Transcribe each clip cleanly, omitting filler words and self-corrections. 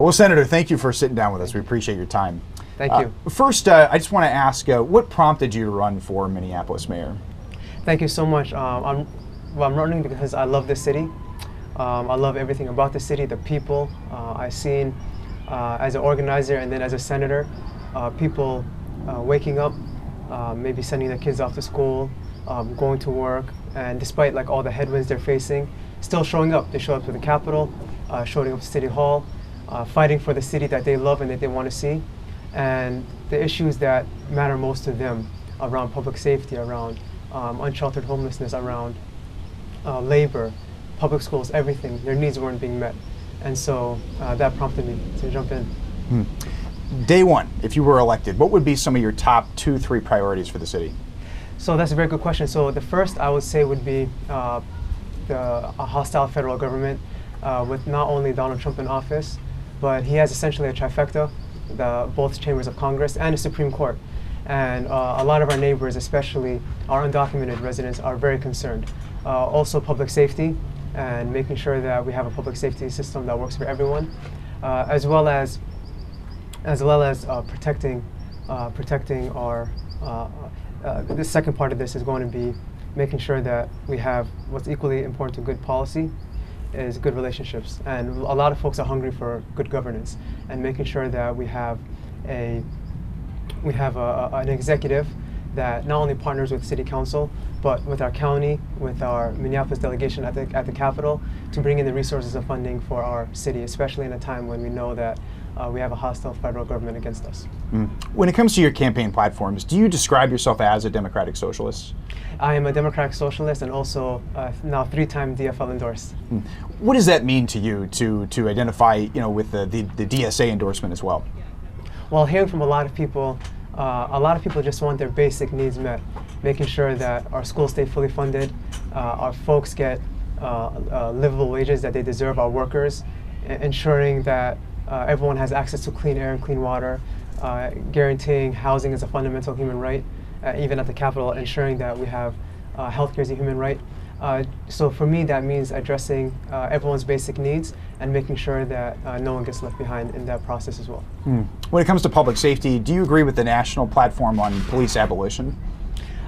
Well, Senator, thank you for sitting down with us. We appreciate your time. Thank you. First, I just want to ask, what prompted you to run for Minneapolis mayor? Thank you so much. I'm running because I love this city. I love everything about the city, the people. I've seen as an organizer and then as a senator, people waking up, maybe sending their kids off to school, going to work, and despite like all the headwinds they're facing, still showing up. They show up to the Capitol, showing up to City Hall, fighting for the city that they love and that they want to see, and the issues that matter most to them around public safety, around unsheltered homelessness, around labor, public schools, everything. Their needs weren't being met. And so that prompted me to jump in. Day one, if you were elected, what would be some of your top 2-3 priorities for the city? So that's a very good question. So the first I would say would be a hostile federal government with not only Donald Trump in office, but he has essentially a trifecta, both chambers of Congress and the Supreme Court. And a lot of our neighbors, especially our undocumented residents, are very concerned. Also public safety and making sure that we have a public safety system that works for everyone, as well as protecting our. The second part of this is going to be making sure that we have what's equally important to good policy is good relationships. And a lot of folks are hungry for good governance and making sure that we have an executive that not only partners with City Council, but with our county, with our Minneapolis delegation at the Capitol to bring in the resources and funding for our city, especially in a time when we know that we have a hostile federal government against us. When it comes to your campaign platforms, do you describe yourself as a democratic socialist? I am a democratic socialist and also now 3-time DFL endorsed. What does that mean to you to identify, with the DSA endorsement as well? Well, hearing from a lot of people just want their basic needs met, making sure that our schools stay fully funded, our folks get livable wages that they deserve, our workers, ensuring that everyone has access to clean air and clean water, guaranteeing housing is a fundamental human right, even at the Capitol, ensuring that we have healthcare as a human right. So for me, that means addressing everyone's basic needs and making sure that no one gets left behind in that process as well. When it comes to public safety, do you agree with the national platform on police abolition?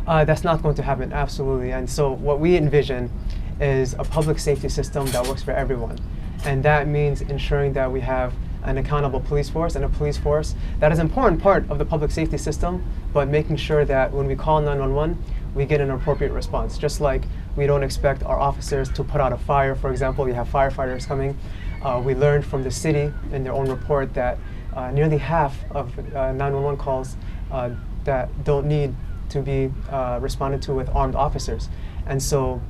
That's not going to happen, absolutely. And so what we envision is a public safety system that works for everyone. And that means ensuring that we have an accountable police force and a police force that is an important part of the public safety system, but making sure that when we call 911, we get an appropriate response. Just like we don't expect our officers to put out a fire, for example, we have firefighters coming. We learned from the city in their own report that nearly half of 911 calls that don't need to be responded to with armed officers. And so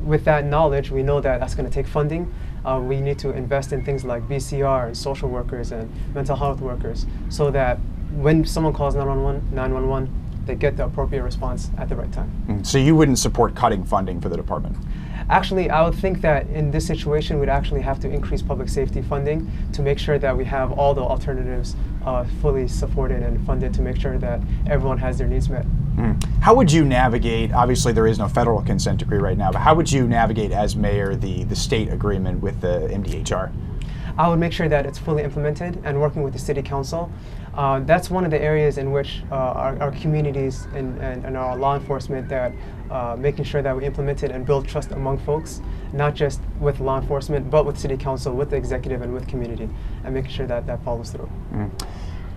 with that knowledge, we know that that's going to take funding. We need to invest in things like BCR and social workers and mental health workers so that when someone calls 911, they get the appropriate response at the right time. So you wouldn't support cutting funding for the department? Actually, I would think that in this situation, we'd actually have to increase public safety funding to make sure that we have all the alternatives fully supported and funded to make sure that everyone has their needs met. How would you navigate, obviously there is no federal consent decree right now, but how would you navigate as mayor the state agreement with the MDHR? I would make sure that it's fully implemented and working with the City Council. That's one of the areas in which our communities and our law enforcement that making sure that we implement it and build trust among folks, not just with law enforcement, but with City Council, with the executive, and with community, and making sure that that follows through.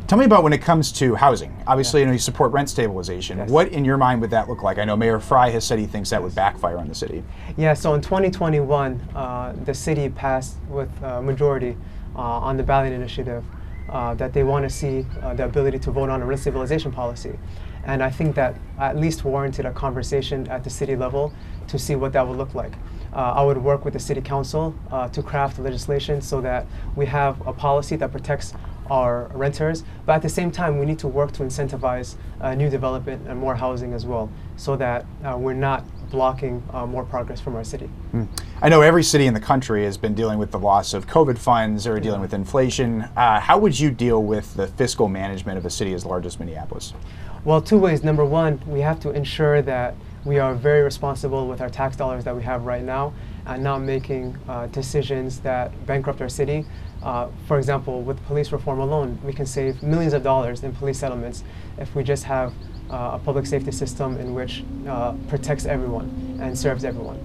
Tell me about when it comes to housing. Obviously, you support rent stabilization. Yes. What, in your mind, would that look like? I know Mayor Frey has said he thinks that would backfire on the city. Yeah, so in 2021, the city passed with a majority on the ballot initiative that they want to see the ability to vote on a rent stabilization policy. And I think that at least warranted a conversation at the city level to see what that would look like. I would work with the City Council to craft legislation so that we have a policy that protects our renters, but at the same time we need to work to incentivize new development and more housing as well, so that we're not blocking more progress from our city. I know every city in the country has been dealing with the loss of COVID funds or dealing with inflation. How would you deal with the fiscal management of a city as large as Minneapolis? Well, two ways. Number one, we have to ensure that we are very responsible with our tax dollars that we have right now, and not making decisions that bankrupt our city. For example, with police reform alone, we can save millions of dollars in police settlements if we just have a public safety system in which protects everyone and serves everyone.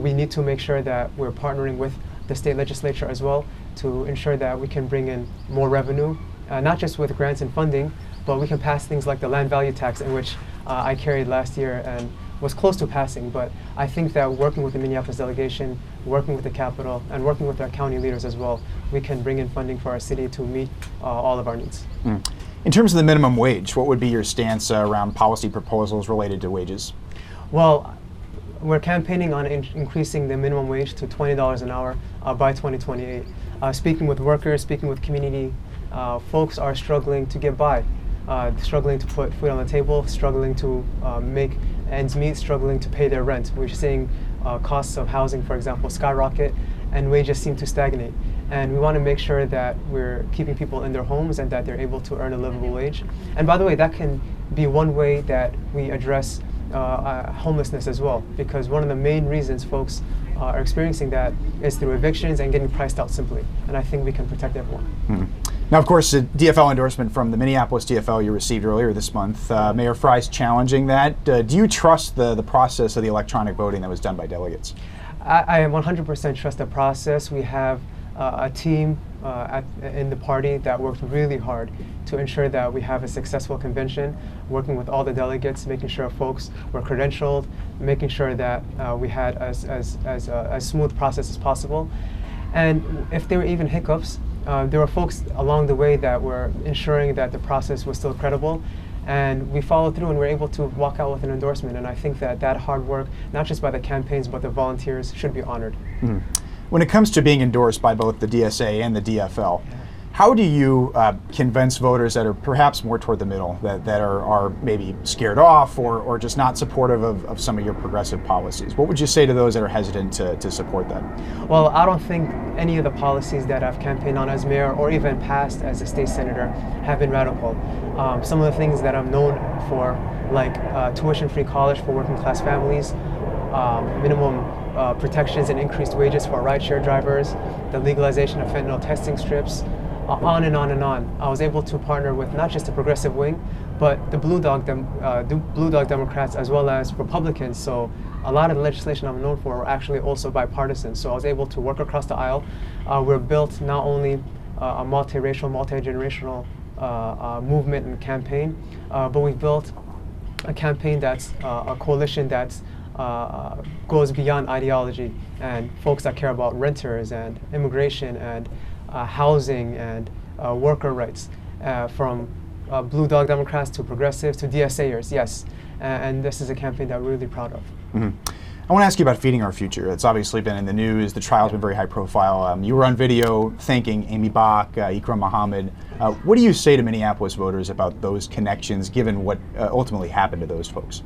We need to make sure that we're partnering with the state legislature as well to ensure that we can bring in more revenue, not just with grants and funding, but we can pass things like the land value tax, in which I carried last year and was close to passing. But I think that working with the Minneapolis delegation, working with the Capitol, and working with our county leaders as well, we can bring in funding for our city to meet all of our needs. In terms of the minimum wage, what would be your stance around policy proposals related to wages? Well, we're campaigning on increasing the minimum wage to $20 an hour by 2028. Speaking with workers, speaking with community, folks are struggling to get by, struggling to put food on the table, struggling to make ends meet, struggling to pay their rent. We're seeing costs of housing, for example, skyrocket, and wages seem to stagnate. And we want to make sure that we're keeping people in their homes and that they're able to earn a livable wage. And by the way, that can be one way that we address homelessness as well, because one of the main reasons folks are experiencing that is through evictions and getting priced out simply. And I think we can protect everyone. Now, of course, the DFL endorsement from the Minneapolis DFL you received earlier this month, Mayor Frey's challenging that. Do you trust the process of the electronic voting that was done by delegates? I 100% trust the process. We have a team in the party that worked really hard to ensure that we have a successful convention, working with all the delegates, making sure folks were credentialed, making sure that we had as smooth process as possible. And if there were even hiccups, there were folks along the way that were ensuring that the process was still credible. And we followed through and were able to walk out with an endorsement. And I think that that hard work, not just by the campaigns, but the volunteers, should be honored. When it comes to being endorsed by both the DSA and the DFL, how do you convince voters that are perhaps more toward the middle, that are maybe scared off or just not supportive of some of your progressive policies? What would you say to those that are hesitant to support that? Well, I don't think any of the policies that I've campaigned on as mayor or even passed as a state senator have been radical. Some of the things that I'm known for, like tuition-free college for working class families, minimum protections and increased wages for rideshare drivers, the legalization of fentanyl testing strips, on and on and on. I was able to partner with not just the progressive wing, but the Blue Dog Democrats as well as Republicans. So a lot of the legislation I'm known for are actually also bipartisan. So I was able to work across the aisle. We're built not only a multiracial, multi-generational movement and campaign, but we've built a campaign that's a coalition that's goes beyond ideology, and folks that care about renters and immigration and housing and worker rights, from Blue Dog Democrats to progressives to DSAers, yes. And this is a campaign that we're really proud of. I want to ask you about Feeding Our Future. It's obviously been in the news. The trial's been very high profile. You were on video thanking Amy Bach, Ikram Muhammad. What do you say to Minneapolis voters about those connections, given what ultimately happened to those folks?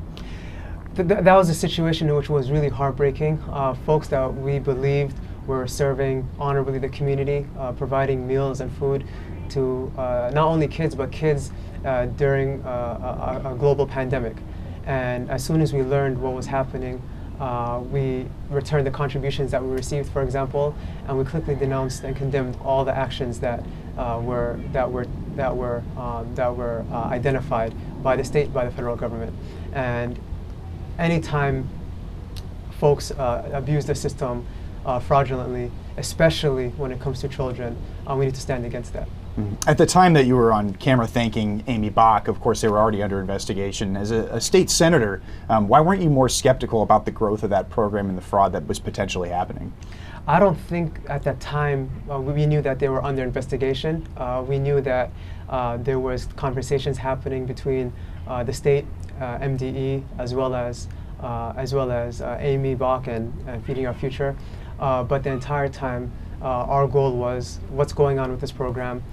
That was a situation which was really heartbreaking. Folks that we believed were serving honorably the community, providing meals and food to not only kids, but kids during a global pandemic. And as soon as we learned what was happening, we returned the contributions that we received, for example, and we quickly denounced and condemned all the actions that were identified by the state, by the federal government. And anytime folks abuse the system fraudulently, especially when it comes to children, we need to stand against that. At the time that you were on camera thanking Amy Bach, of course, they were already under investigation. As a state senator, why weren't you more skeptical about the growth of that program and the fraud that was potentially happening? I don't think at that time we knew that they were under investigation. We knew that there was conversations happening between the state, MDE, as well as Amy Bach and Feeding Our Future. But the entire time, our goal was what's going on with this program.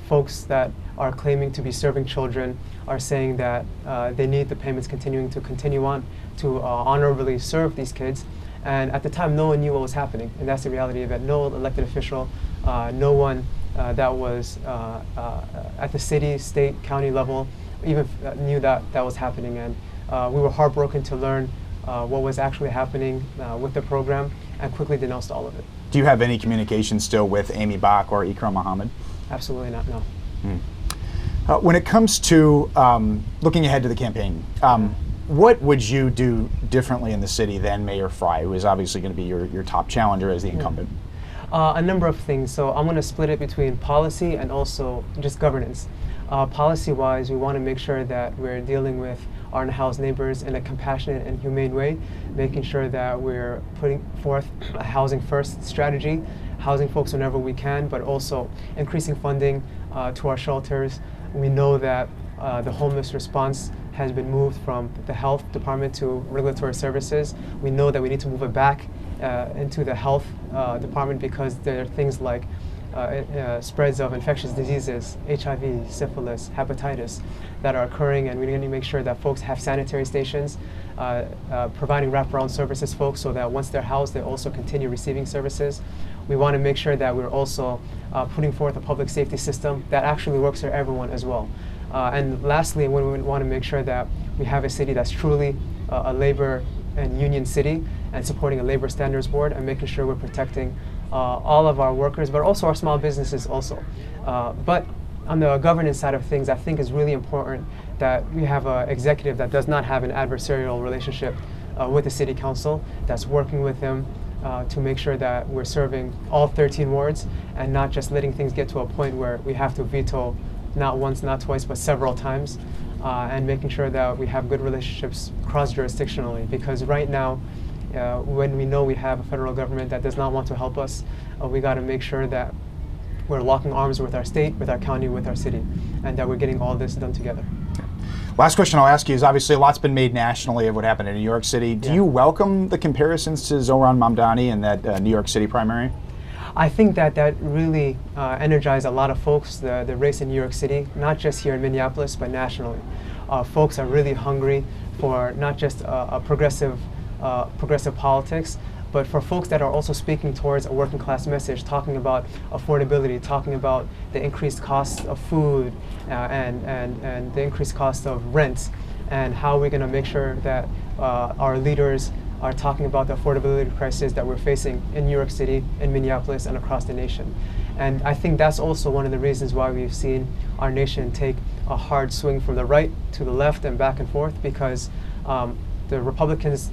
Folks that are claiming to be serving children are saying that they need the payments to continue on to honorably serve these kids. And at the time, no one knew what was happening, and that's the reality of it. No elected official, no one that was at the city, state, county level even knew that was happening. And we were heartbroken to learn what was actually happening with the program. and quickly denounced all of it. Do you have any communication still with Amy Bach or Ikram Muhammad? Absolutely not, no. When it comes to looking ahead to the campaign, what would you do differently in the city than Mayor Frey, who is obviously going to be your top challenger as the incumbent? A number of things. So I'm going to split it between policy and also just governance. Policy-wise, we want to make sure that we're dealing with our unhoused neighbors in a compassionate and humane way, making sure that we're putting forth a housing first strategy, housing folks whenever we can, but also increasing funding to our shelters. We know that the homeless response has been moved from the health department to regulatory services. We know that we need to move it back into the health department because there are things like spreads of infectious diseases, HIV, syphilis, hepatitis that are occurring, and we need to make sure that folks have sanitary stations, providing wraparound services folks so that once they're housed, they also continue receiving services. We want to make sure that we're also putting forth a public safety system that actually works for everyone as well. And lastly, we want to make sure that we have a city that's truly a labor and union city and supporting a labor standards board and making sure we're protecting all of our workers, but also our small businesses also. But on the governance side of things, I think it's really important that we have an executive that does not have an adversarial relationship with the city council, that's working with them to make sure that we're serving all 13 wards and not just letting things get to a point where we have to veto not once, not twice, but several times, and making sure that we have good relationships cross-jurisdictionally. Because right now, when we know we have a federal government that does not want to help us, we got to make sure that we're locking arms with our state, with our county, with our city, and that we're getting all this done together. Last question I'll ask you is, obviously a lot's been made nationally of what happened in New York City. Do you welcome the comparisons to Zohran Mamdani in that New York City primary? I think that really energized a lot of folks, the race in New York City, not just here in Minneapolis, but nationally. Folks are really hungry for not just a progressive politics, but for folks that are also speaking towards a working class message, talking about affordability, talking about the increased cost of food and the increased cost of rent, and how we're going to make sure that our leaders are talking about the affordability crisis that we're facing in New York City, in Minneapolis, and across the nation. And I think that's also one of the reasons why we've seen our nation take a hard swing from the right to the left and back and forth, because the Republicans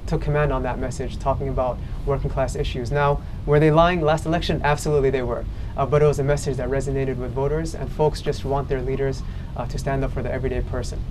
took command on that message, talking about working class issues. Now, were they lying last election? Absolutely they were. But it was a message that resonated with voters, and folks just want their leaders to stand up for the everyday person.